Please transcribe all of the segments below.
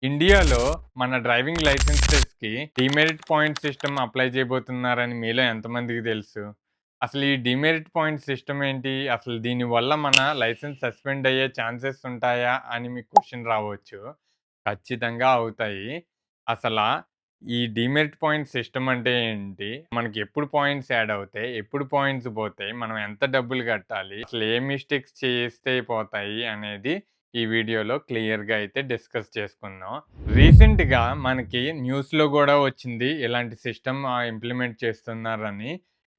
ఇండియాలో మన డ్రైవింగ్ లైసెన్సెస్‌కి డీమెరిట్ పాయింట్ సిస్టమ్ అప్లై చేయబోతున్నారని మీలో ఎంతమందికి తెలుసు? అసలు ఈ డీమెరిట్ పాయింట్ సిస్టమ్ ఏంటి? అసలు దీనివల్ల మన లైసెన్స్ సస్పెండ్ అయ్యే ఛాన్సెస్ ఉంటాయా? అని మీకు క్వెషన్ రావచ్చు. ఖచ్చితంగా అవుతాయి. అసలా ఈ డీమెరిట్ పాయింట్ సిస్టమ్ అంటే ఏంటి? మనకి ఎప్పుడు పాయింట్స్ యాడ్ అవుతాయి? ఎప్పుడు పాయింట్స్ పోతాయి? మనం ఎంత డబ్బులు కట్టాలి? అసలు ఏ మిస్టేక్స్ చేస్తే పోతాయి అనేది ఈ వీడియోలో క్లియర్‌గా అయితే డిస్కస్ చేసుకుందాం. రీసెంట్‌గా మనకి న్యూస్‌లో గూడా వచ్చింది ఇలాంటి సిస్టమ్ ఇంప్లిమెంట్ చేస్తున్నారని.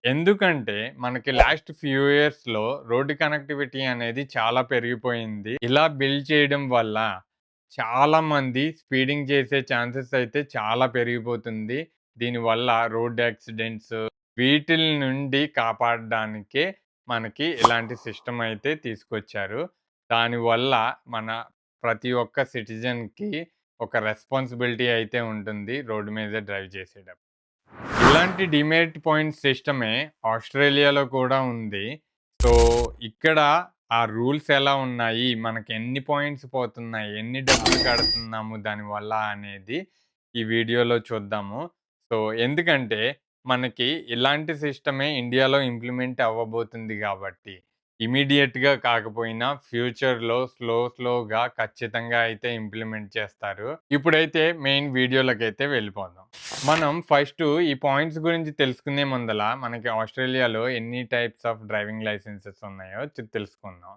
ఎందుకంటే మనకి లాస్ట్ ఫ్యూ ఇయర్స్‌లో రోడ్ కనెక్టివిటీ అనేది చాలా పెరిగిపోయింది. ఇలా బిల్డ్ చేయడం వల్ల చాలామంది స్పీడింగ్ చేసే ఛాన్సెస్ అయితే చాలా పెరిగిపోతుంది. దీనివల్ల రోడ్ యాక్సిడెంట్స్ వీటిల నుండి కాపాడడానికే మనకి ఇలాంటి సిస్టమ్ అయితే తీసుకొచ్చారు. దానివల్ల మన ప్రతి ఒక్క సిటిజన్‌కి ఒక రెస్పాన్సిబిలిటీ అయితే ఉంటుంది రోడ్డు మీద డ్రైవ్ చేసేటప్పుడు. ఇలాంటి డీమెరిట్ పాయింట్ సిస్టమే ఆస్ట్రేలియాలో కూడా ఉంది. సో, ఇక్కడ ఆ రూల్స్ ఎలా ఉన్నాయి? మనకి ఎన్ని పాయింట్స్ పోతున్నాయి? ఎన్ని డబ్బులు కడుతున్నాము దానివల్ల అనేది ఈ వీడియోలో చూద్దాము. సో, ఎందుకంటే మనకి ఇలాంటి సిస్టమే ఇండియాలో ఇంప్లిమెంట్ అవ్వబోతుంది గాబట్టి, ఇమ్మీడియేట్‌గా కాకపోయినా ఫ్యూచర్‌లో స్లోగా ఖచ్చితంగా అయితే ఇంప్లిమెంట్ చేస్తారు. ఇప్పుడైతే మెయిన్ వీడియోలకైతే వెళ్ళిపోదాం. మనం ఫస్టు ఈ పాయింట్స్ గురించి తెలుసుకునే ముందల మనకి ఆస్ట్రేలియాలో ఎన్ని టైప్స్ ఆఫ్ డ్రైవింగ్ లైసెన్సెస్ ఉన్నాయో తెలుసుకుందాం.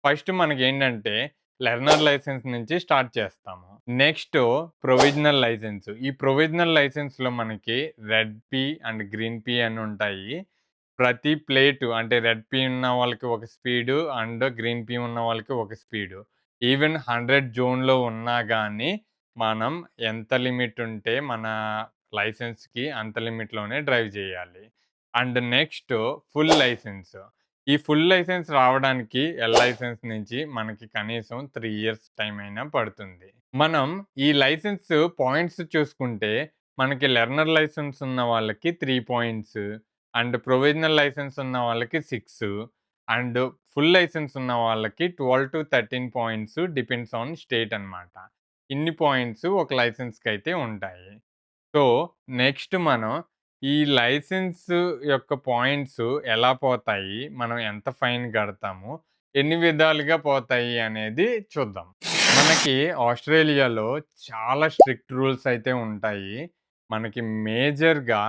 ఫస్ట్ మనకేంటంటే లెర్నర్ లైసెన్స్ నుంచి స్టార్ట్ చేస్తాము. Next provisional licence. ఈ ప్రొవిజనల్ లైసెన్స్‌లో మనకి red P and green P అని ఉంటాయి. ప్రతి ప్లేటు అంటే రెడ్ పీ ఉన్న వాళ్ళకి ఒక స్పీడు అండ్ గ్రీన్ పీ ఉన్న వాళ్ళకి ఒక స్పీడు. ఈవెన్ 100 జోన్‌లో ఉన్నా గానీ మనం ఎంత లిమిట్ ఉంటే మన లైసెన్స్‌కి అంత లిమిట్‌లోనే డ్రైవ్ చేయాలి. And next full licence. ఈ ఫుల్ లైసెన్స్ రావడానికి ఎల్ లైసెన్స్ నుంచి మనకి కనీసం 3 ఇయర్స్ టైం అయినా పడుతుంది. మనం ఈ లైసెన్స్ పాయింట్స్ చూసుకుంటే మనకి లెర్నర్ లైసెన్స్ ఉన్న వాళ్ళకి 3 పాయింట్స్ అండ్ ప్రొవిజనల్ లైసెన్స్ ఉన్న వాళ్ళకి 6 అండ్ ఫుల్ లైసెన్స్ ఉన్న వాళ్ళకి 12-13 పాయింట్స్ డిపెండ్స్ ఆన్ స్టేట్ అన్నమాట. ఇన్ని పాయింట్స్ ఒక లైసెన్స్‌కి అయితే ఉంటాయి. సో, నెక్స్ట్ మనం ఈ లైసెన్స్ యొక్క పాయింట్స్ ఎలా పోతాయి? మనం ఎంత ఫైన్ కడతాము? ఎన్ని విధాలుగా పోతాయి అనేది చూద్దాం. మనకి ఆస్ట్రేలియాలో చాలా స్ట్రిక్ట్ రూల్స్ అయితే ఉంటాయి. మనకి మేజర్‌గా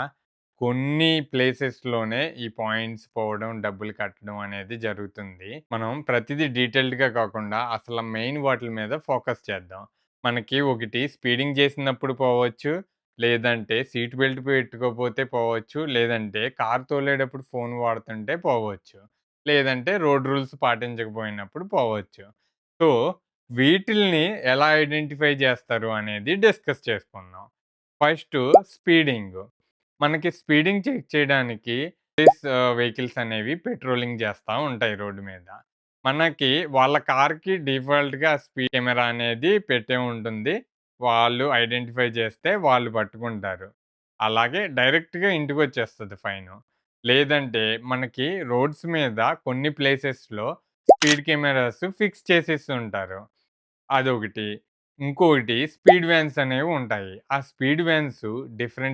కొన్ని ప్లేసెస్‌లోనే ఈ పాయింట్స్ పోవడం, డబ్బులు కట్టడం అనేది జరుగుతుంది. మనం ప్రతిదీ డీటెయిల్డ్‌గా కాకుండా అసలు మెయిన్ వాటిల మీద ఫోకస్ చేద్దాం. మనకి ఒకటి స్పీడింగ్ చేసినప్పుడు పోవచ్చు. లేదంటే సీట్ బెల్ట్ పెట్టుకోకపోతే పోవచ్చు. లేదంటే కార్ తోలేటప్పుడు ఫోన్ వాడుతుంటే పోవచ్చు. లేదంటే రోడ్ రూల్స్ పాటించకపోయినప్పుడు పోవచ్చు. సో, వీటిల్ని ఎలా ఐడెంటిఫై చేస్తారు అనేది డిస్కస్ చేసుకుందాం. First speeding. మనకి స్పీడింగ్ చెక్ చేయడానికి వెహికల్స్ అనేవి పెట్రోలింగ్ చేస్తా ఉంటాయి రోడ్డు మీద. మనకి వాళ్ళ కార్‌కి డిఫాల్ట్‌గా స్పీడ్ కెమెరా అనేది పెట్టే ఉంటుంది. వాళ్ళు ఐడెంటిఫై చేస్తే వాళ్ళు పట్టుకుంటారు. అలాగే డైరెక్ట్‌గా ఇంటికొచ్చేస్తది ఫైను. లేదంటే మనకి రోడ్స్ మీద కొన్ని ప్లేసెస్‌లో స్పీడ్ కెమెరాస్ ఫిక్స్ చేసేసి ఉంటారు. అదొకటి. ఇంకొకటి స్పీడ్ వ్యాన్స్ అనేవి ఉంటాయి. ఆ స్పీడ్ వ్యాన్స్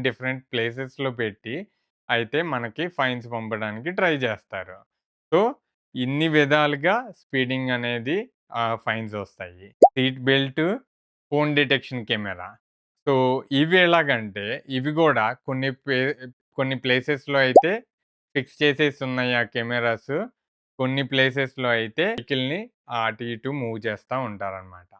డిఫరెంట్ ప్లేసెస్‌లో పెట్టి అయితే మనకి ఫైన్స్ పంపడానికి ట్రై చేస్తారు. సో, ఇన్ని విధాలుగా స్పీడింగ్ అనేది ఫైన్స్ ఒస్తాయి. Seat belt, phone detection camera. So, ఇవి ఎలాగంటే ఇవి గూడా కొన్ని ప్లేసెస్‌లో అయితే ఫిక్స్ చేసేసి ఉన్నాయి ఆ కెమెరాస్. కొన్ని ప్లేసెస్‌లో అయితే వెహికల్‌ని అటు ఇటు మూవ్ చేస్తా ఉంటారనమాట.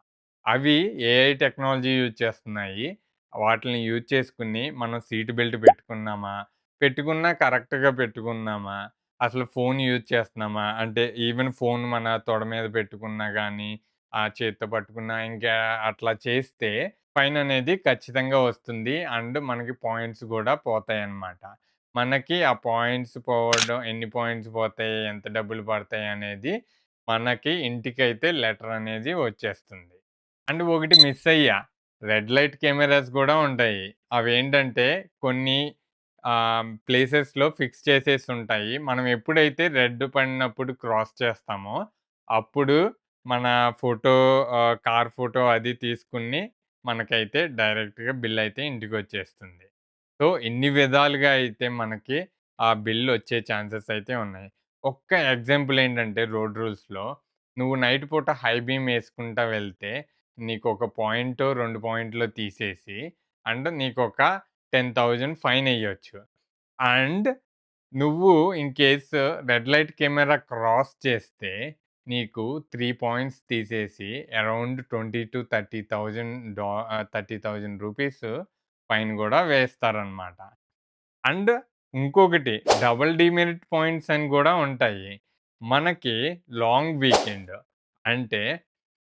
అవి ఏఐ టెక్నాలజీ యూజ్ చేస్తున్నాయి. వాటిల్ని యూజ్ చేసుకొని మనం సీట్ బెల్ట్ పెట్టుకున్నామా? పెట్టుకున్నా కరెక్ట్‌గా పెట్టుకున్నామా? అసలు ఫోన్ యూజ్ చేస్తున్నామా? అంటే ఈవెన్ ఫోన్ మన తొడ మీద పెట్టుకున్నా గానీ, చేత్తో పట్టుకున్నా ఇంకా అట్లా చేస్తే ఫైన్ అనేది ఖచ్చితంగా వస్తుంది. అండ్ మనకి పాయింట్స్ గూడా పోతాయన్నమాట. మనకి ఆ పాయింట్స్ పోవడం, ఎన్ని పాయింట్స్ పోతాయి, ఎంత డబ్బులు పడతాయి అనేది మనకి ఇంటికైతే లెటర్ అనేది వచ్చేస్తుంది. అండ్ ఒకటి మిస్ అయ్యా. రెడ్ లైట్ కెమెరాస్ గూడా ఉంటాయి. అవేంటంటే కొన్ని ప్లేసెస్‌లో ఫిక్స్ చేసేసుంటాయి. మనం ఎప్పుడైతే రెడ్ పడినప్పుడు క్రాస్ చేస్తామో, అప్పుడు మన ఫోటో కార్ ఫోటో అది తీసుకొని మనకైతే డైరెక్ట్‌గా బిల్లయితే ఇంటికొచ్చేస్తుంది. సో, ఇన్ని విధాలుగా అయితే మనకి ఆ బిల్లొచ్చే ఛాన్సెస్ అయితే ఉన్నాయి. ఒక్క ఎగ్జాంపుల్ ఏంటంటే రోడ్ రూల్స్‌లో నువ్వు నైట్ పూట హై బీమ్ యేసుకుంటా వెళ్తే నీకొక పాయింటో, 2 పాయింట్లో తీసేసి నీకొక 10,000 ఫైనెయ్యొచ్చు. అండ్ నువ్వు in case red light camera cross చేస్తే నీకు 3 పాయింట్స్ తీసేసి అరౌండ్ 20,000-30,000 30,000 రూపీస్ ఫైన్ గూడా వేస్తారనమాట. అండ్ ఇంకొకటి డబుల్ డీమెరిట్ పాయింట్స్ అని గూడా ఉంటాయి. మనకి లాంగ్ వీకెండ్ అంటే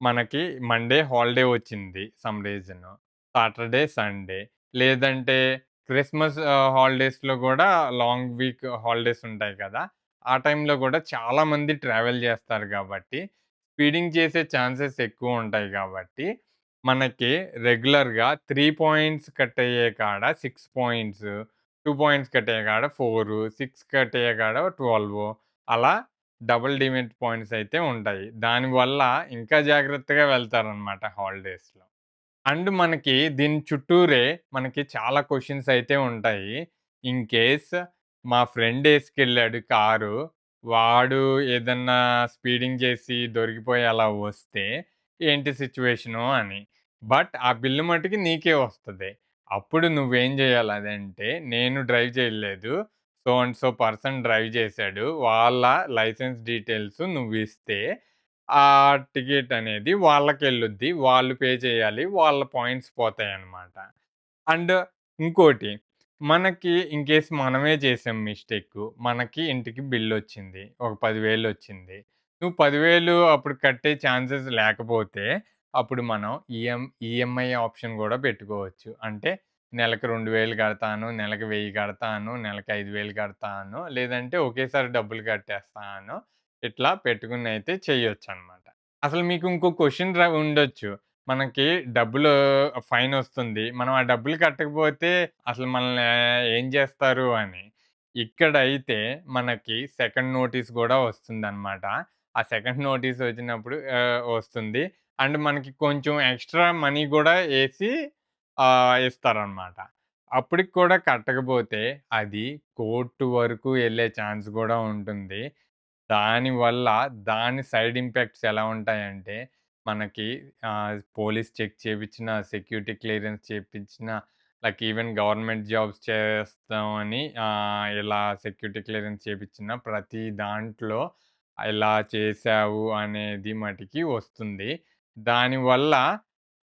మనకి మండే హాలిడే వచ్చింది సమ్ రీజన్. సాటర్‌డే, సండే లేదంటే క్రిస్మస్ హాలిడేస్‌లో గూడా లాంగ్ వీక్ హాలిడేస్ ఉంటాయి కదా! ఆ టైంలో గూడా చాలామంది ట్రావెల్ చేస్తారు గాబట్టి, స్పీడింగ్ చేసే ఛాన్సెస్ ఎక్కువుంటాయి గాబట్టి, మనకి రెగ్యులర్‌గా 3 పాయింట్స్ కట్ అయ్యే కాడ 6 పాయింట్స్, 2 పాయింట్స్ కట్ అయ్యే కాడ 4, 6 కట్ అయ్యే కాడ 12 అలా డబుల్ డిమెరిట్ పాయింట్స్ అయితే ఉంటాయి. దానివల్ల ఇంకా జాగ్రత్తగా వెళ్తారనమాట హాలిడేస్‌లో. అండ్ మనకి దీని చుట్టూరే మనకి చాలా క్వెషన్స్ అయితే ఉంటాయి. ఇన్ కేస్ మా ఫ్రెండ్ ఏసుకెళ్ళాడు కారు. వాడు ఏదన్నా స్పీడింగ్ చేసి దొరికిపోయి అలా వస్తే ఏంటి సిట్యుయేషను అని. బట్ ఆ బిల్లు మట్టుకు నీకే వస్తది. అప్పుడు నువ్వేం జేయాలనంటే నేను డ్రైవ్ చేయలేదు. So and so person drive చేశాడు. వాళ్ళ లైసెన్స్ డీటెయిల్స్ నువ్విస్తే ఆ టికెట్ అనేది వాళ్ళకెళ్ళుద్ది. వాళ్ళు పే చేయాలి. వాళ్ళ పాయింట్స్ పోతాయన్నమాట. అండ్ ఇంకోటి మనకి ఇన్ కేస్ మనమే చేసాం మిస్టేకు. మనకి ఇంటికి బిల్లొచ్చింది. ఒక 10,000 వచ్చింది. నువ్వు 10,000 అప్పుడు కట్టే ఛాన్సెస్ లేకపోతే అప్పుడు మనం ఈఎంఐ ఆప్షన్ గూడా పెట్టుకోవచ్చు. అంటే నెలకు 2,000 కడతాను, నెలకు 1000 కడతాను, నెలకు 5,000 కడతాను, లేదంటే ఒకేసారి డబ్బులు కట్టేస్తాను. ఇట్లా పెట్టుకొనైతే చేయొచ్చనమాట. అసలు మీకు ఇంకో క్వెషన్ ఉండొచ్చు. మనకి డబ్బులు ఫైనొస్తుంది. మనం ఆ డబ్బులు కట్టకపోతే అసలు మనల్ని ఏం జేస్తారు అని. ఇక్కడైతే మనకి సెకండ్ నోటీస్ గూడా వస్తుందనమాట. ఆ సెకండ్ నోటీస్ వచ్చినప్పుడు వస్తుంది. అండ్ మనకి కొంచెం ఎక్స్‌ట్రా మనీ గూడా ఏసి ఇస్తారనమాట. అప్పటికి కూడా కట్టకపోతే అది కోర్ట్ వరకు ఎళ్ళే ఛాన్స్ గూడా ఉంటుంది. దానివల్ల దాని సైడ్ ఇంపాక్ట్స్ ఎలా ఉంటాయంటే, మనకి పోలీస్ చెక్ చేపిచ్చినా, సెక్యూరిటీ క్లియరెన్స్ చేపిచ్చినా, లైక్ ఈవెన్ గవర్నమెంట్ జాబ్స్ చేస్తామని ఇలా సెక్యూరిటీ క్లియరెన్స్ చేపిచ్చినా ప్రతి దాంట్లో ఇలా చేశావు అనేది మటికి వస్తుంది. దానివల్ల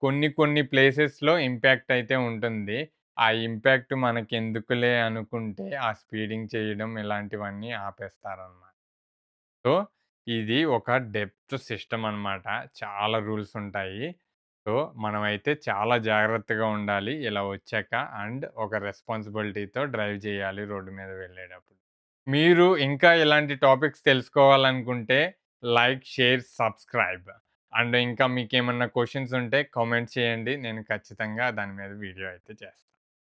కొన్ని కొన్ని ప్లేసెస్‌లో ఇంపాక్ట్ అయితే ఉంటుంది. ఆ ఇంపాక్ట్ మనకెందుకులే అనుకుంటే, ఆ స్పీడింగ్ చేయడం ఇలాంటివన్నీ ఆపేస్తారనమాట. సో, ఇది ఒక డెప్త్ సిస్టమ్ అనమాట. చాలా రూల్స్ ఉంటాయి. సో, మనమైతే చాలా జాగ్రత్తగా ఉండాలి ఇలా వచ్చాక. అండ్ ఒక రెస్పాన్సిబిలిటీతో డ్రైవ్ చేయాలి రోడ్డు మీద వెళ్ళేటప్పుడు. మీరు ఇంకా ఇలాంటి టాపిక్స్ తెలుసుకోవాలనుకుంటే లైక్, షేర్, సబ్స్క్రైబ్. అండ్ ఇంకా మీకేమన్నా క్వెషన్స్ ఉంటే కామెంట్ చేయండి. నేను ఖచ్చితంగా దాని మీద వీడియో అయితే చేస్తాను.